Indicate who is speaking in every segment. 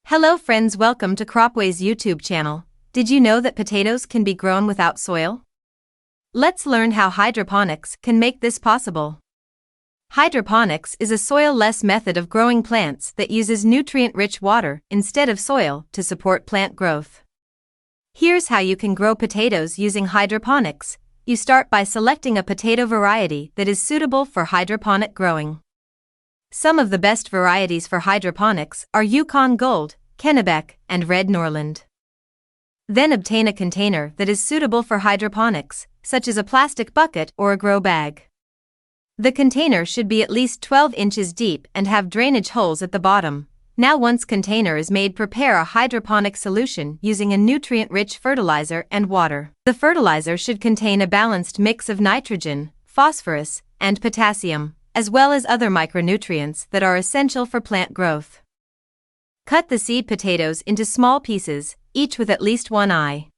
Speaker 1: Hello friends, welcome to Cropway's YouTube channel. Did you know that potatoes can be grown without soil? Let's learn how hydroponics can make this possible. Hydroponics is a soil-less method of growing plants that uses nutrient-rich water instead of soil to support plant growth. Here's how you can grow potatoes using hydroponics. You start by selecting a potato variety that is suitable for hydroponic growing. Some of the best varieties for hydroponics are Yukon Gold, Kennebec, and Red Norland. Then obtain a container that is suitable for hydroponics, such as a plastic bucket or a grow bag. The container should be at least 12 inches deep and have drainage holes at the bottom. Now once container is made, prepare a hydroponic solution using a nutrient-rich fertilizer and water. The fertilizer should contain a balanced mix of nitrogen, phosphorus, and potassium, as well as other micronutrients that are essential for plant growth. Cut the seed potatoes into small pieces, each with at least one eye.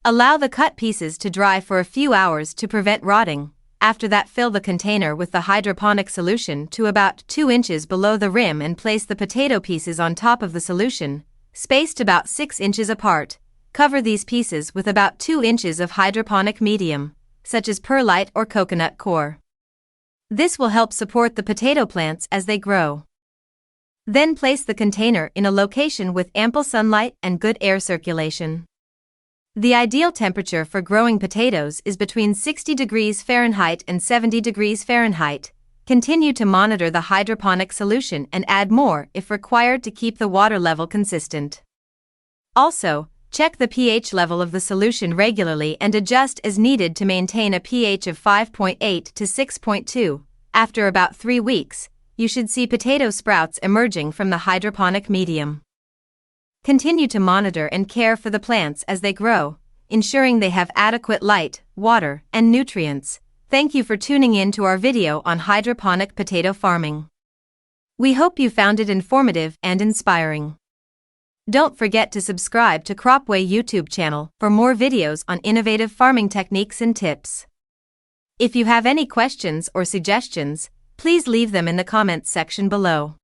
Speaker 1: Allow the cut pieces to dry for a few hours to prevent rotting. After that, fill the container with the hydroponic solution to about 2 inches below the rim and place the potato pieces on top of the solution, spaced about 6 inches apart. Cover these pieces with about 2 inches of hydroponic medium, such as perlite or coconut coir. This will help support the potato plants as they grow. Then place the container in a location with ample sunlight and good air circulation. The ideal temperature for growing potatoes is between 60 degrees Fahrenheit and 70 degrees Fahrenheit. Continue to monitor the hydroponic solution and add more if required to keep the water level consistent. Also, check the pH level of the solution regularly and adjust as needed to maintain a pH of 5.8 to 6.2. After about 3 weeks, you should see potato sprouts emerging from the hydroponic medium. Continue to monitor and care for the plants as they grow, ensuring they have adequate light, water, and nutrients. Thank you for tuning in to our video on hydroponic potato farming. We hope you found it informative and inspiring. Don't forget to subscribe to Cropway YouTube channel for more videos on innovative farming techniques and tips. If you have any questions or suggestions, please leave them in the comments section below.